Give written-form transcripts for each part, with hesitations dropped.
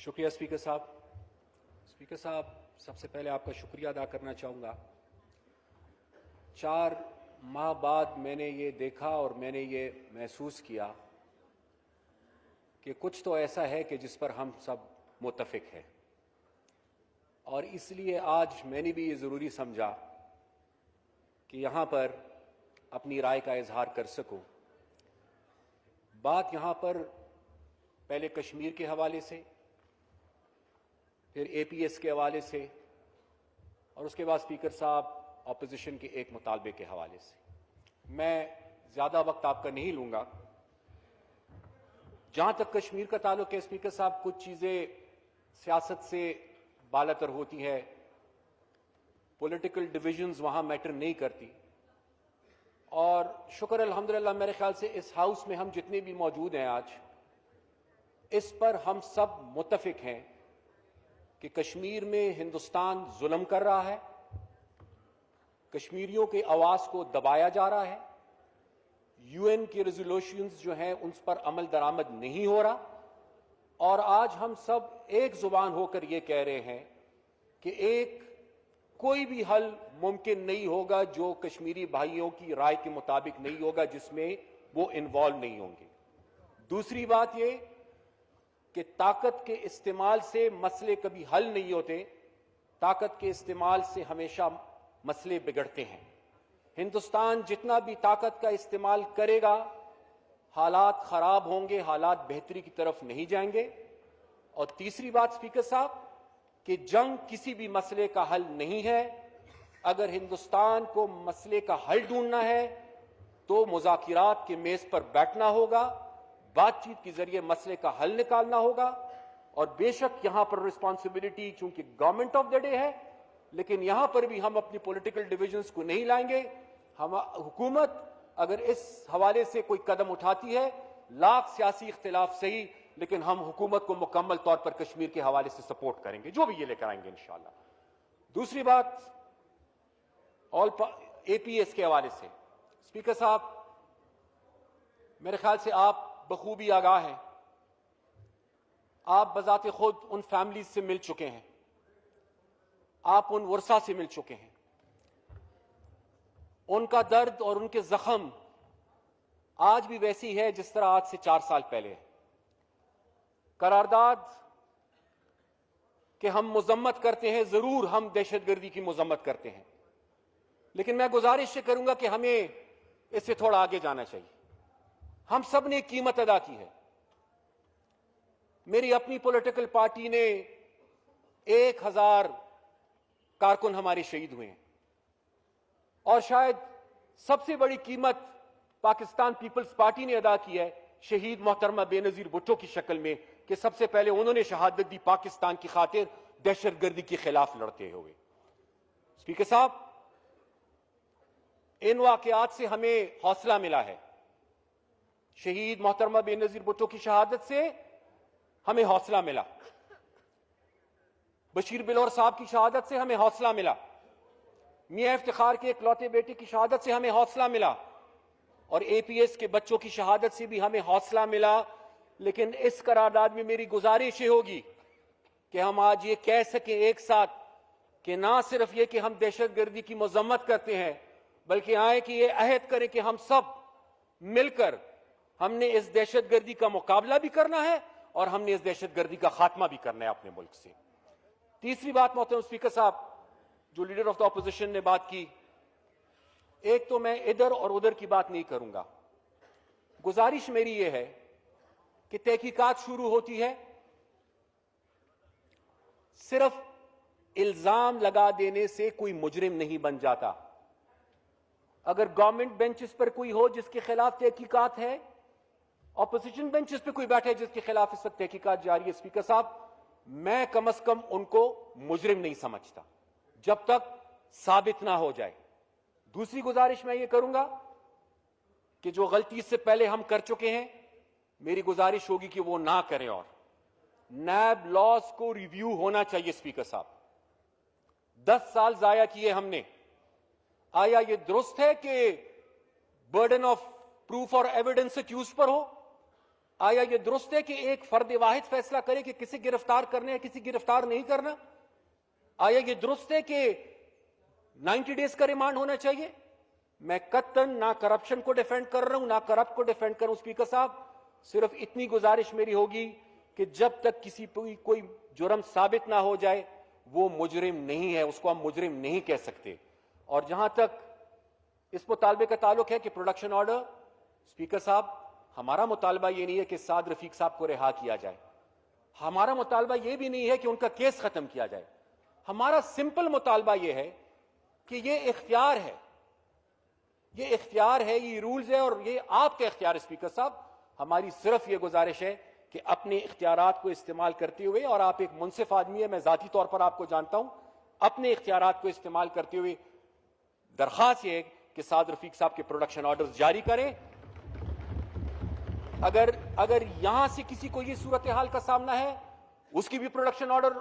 शुक्रिया स्पीकर साहब। स्पीकर साहब, सबसे पहले आपका शुक्रिया अदा करना चाहूँगा। 4 माह बाद मैंने ये देखा और मैंने ये महसूस किया कि कुछ तो ऐसा है कि जिस पर हम सब मुत्तफिक हैं, और इसलिए आज मैंने भी ये ज़रूरी समझा कि यहाँ पर अपनी राय का इजहार कर सकूं। बात यहाँ पर पहले कश्मीर के हवाले से, फिर एपीएस के हवाले से, और उसके बाद स्पीकर साहब ऑपोजिशन के एक मुतालबे के हवाले से। मैं ज़्यादा वक्त आपका नहीं लूँगा। जहाँ तक कश्मीर का ताल्लुक है स्पीकर साहब, कुछ चीज़ें सियासत से बालातर होती हैं, पॉलिटिकल डिविजन्स वहाँ मैटर नहीं करती, और शुक्र अल्हम्दुलिल्लाह मेरे ख्याल से इस हाउस में हम जितने भी मौजूद हैं आज, इस पर हम सब मुत्तफिक हैं कि कश्मीर में हिंदुस्तान जुल्म कर रहा है, कश्मीरियों की आवाज़ को दबाया जा रहा है, यूएन की रेजोल्यूशंस जो हैं उन पर अमल दरामद नहीं हो रहा, और आज हम सब एक जुबान होकर ये कह रहे हैं कि कोई भी हल मुमकिन नहीं होगा जो कश्मीरी भाइयों की राय के मुताबिक नहीं होगा, जिसमें वो इन्वॉल्व नहीं होंगे। दूसरी बात ये कि ताकत के इस्तेमाल से मसले कभी हल नहीं होते, ताकत के इस्तेमाल से हमेशा मसले बिगड़ते हैं। हिंदुस्तान जितना भी ताकत का इस्तेमाल करेगा, हालात खराब होंगे, हालात बेहतरी की तरफ नहीं जाएंगे। और तीसरी बात स्पीकर साहब, कि जंग किसी भी मसले का हल नहीं है। अगर हिंदुस्तान को मसले का हल ढूंढना है तो मुज़ाकिरात के मेज पर बैठना होगा, बातचीत के जरिए मसले का हल निकालना होगा। और बेशक यहां पर रिस्पॉन्सिबिलिटी चूंकि गवर्नमेंट ऑफ द डे है, लेकिन यहां पर भी हम अपनी पॉलिटिकल डिविजन्स को नहीं लाएंगे। हम हुकूमत अगर इस हवाले से कोई कदम उठाती है, लाख सियासी इख्तिलाफ सही, लेकिन हम हुकूमत को मुकम्मल तौर पर कश्मीर के हवाले से सपोर्ट करेंगे, जो भी ये लेकर आएंगे इंशाअल्लाह। दूसरी बात ऑल एपीएस के हवाले से, स्पीकर साहब मेरे ख्याल से आप बखूबी आगाह हैं। आप बजाते खुद उन फैमिलीज से मिल चुके हैं, आप उन वर्सा से मिल चुके हैं। उनका दर्द और उनके जख्म आज भी वैसी है जिस तरह आज से 4 साल पहले है। करारदाद कि हम मुजम्मत करते हैं, जरूर हम दहशतगर्दी की मुजम्मत करते हैं, लेकिन मैं गुजारिश करूंगा कि हमें इससे थोड़ा आगे जाना चाहिए। हम सब ने कीमत अदा की है। मेरी अपनी पॉलिटिकल पार्टी ने 1000 कारकुन हमारे शहीद हुए हैं, और शायद सबसे बड़ी कीमत पाकिस्तान पीपल्स पार्टी ने अदा की है शहीद मोहतरमा बेनजीर भुट्टो की शक्ल में, कि सबसे पहले उन्होंने शहादत दी पाकिस्तान की खातिर दहशतगर्दी के खिलाफ लड़ते हुए। स्पीकर साहब, इन वाकयात से हमें हौसला मिला है। शहीद मोहतरमा बेनजीर भुट्टो की शहादत से हमें हौसला मिला, बशीर बिलौर साहब की शहादत से हमें हौसला मिला, मियां इफ्तिखार के इकलौते बेटे की शहादत से हमें हौसला मिला, और एपीएस के बच्चों की शहादत से भी हमें हौसला मिला। लेकिन इस करारदाद में मेरी गुजारिश होगी कि हम आज ये कह सकें एक साथ कि ना सिर्फ ये कि हम दहशतगर्दी की मजम्मत करते हैं, बल्कि आए कि ये अहद करें कि हम सब मिलकर हमने इस दहशतगर्दी का मुकाबला भी करना है और हमने इस दहशतगर्दी का खात्मा भी करना है अपने मुल्क से। तीसरी बात मोहतरम स्पीकर साहब, जो लीडर ऑफ द ऑपोजिशन ने बात की, एक तो मैं इधर और उधर की बात नहीं करूंगा। गुजारिश मेरी यह है कि तहकीकात शुरू होती है, सिर्फ इल्जाम लगा देने से कोई मुजरिम नहीं बन जाता। अगर गवर्नमेंट बेंचेस पर कोई हो जिसके खिलाफ तहकीकात है, ऑपोजिशन बेंचेस पे कोई बैठे है जिसके खिलाफ इस वक्त तहकीकात जारी है, स्पीकर साहब मैं कम अज कम उनको मुजरिम नहीं समझता जब तक साबित ना हो जाए। दूसरी गुजारिश मैं ये करूंगा कि जो गलती इससे पहले हम कर चुके हैं, मेरी गुजारिश होगी कि वो ना करें, और नैब लॉज को रिव्यू होना चाहिए। स्पीकर साहब 10 साल जाया किए हमने, आया ये दुरुस्त है कि बर्डन ऑफ प्रूफ और एविडेंस एक्यूज पर हो? आया ये दुरुस्त है कि एक फर्द वाहिद फैसला करे कि किसी गिरफ्तार करने है, किसी गिरफ्तार नहीं करना? आया ये दुरुस्त है कि 90 डेज का रिमांड होना चाहिए? मैं कत्तन ना करप्शन को डिफेंड कर रहा हूं, ना करप्ट को डिफेंड कर रहा हूं। स्पीकर साहब, सिर्फ इतनी गुजारिश मेरी होगी कि जब तक किसी कोई जुर्म साबित ना हो जाए, वो मुजरिम नहीं है, उसको हम मुजरिम नहीं कह सकते। और जहां तक इस मुतालबे का ताल्लुक है कि प्रोडक्शन ऑर्डर, स्पीकर साहब, हमारा मुतालबा यह नहीं है कि साद रफीक साहब को रिहा किया जाए। हमारा मुतालबा यह भी नहीं है कि उनका केस खत्म किया जाए। हमारा सिंपल मुतालबा यह है कि यह इख्तियार है, ये इख्तियार है, ये रूल्स है और ये आपका इख्तियार है। स्पीकर साहब, हमारी सिर्फ ये गुजारिश है कि अपने इख्तियारात को इस्तेमाल करते हुए, और आप एक मुनसिफ आदमी है, मैं जाती तौर पर आपको जानता हूं, अपने इख्तियारात को इस्तेमाल करते हुए दरखास्त ये है कि साद रफीक साहब के प्रोडक्शन ऑर्डर्स जारी करें। अगर यहां से किसी को ये सूरत हाल का सामना है, उसकी भी प्रोडक्शन ऑर्डर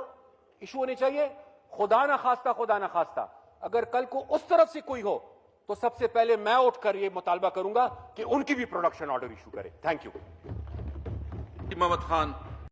इशू होने चाहिए। खुदा ना खास्ता अगर कल को उस तरफ से कोई हो, तो सबसे पहले मैं उठकर यह मुतालबा करूंगा कि उनकी भी प्रोडक्शन ऑर्डर इशू करे। Thank you. मोहम्मद खान।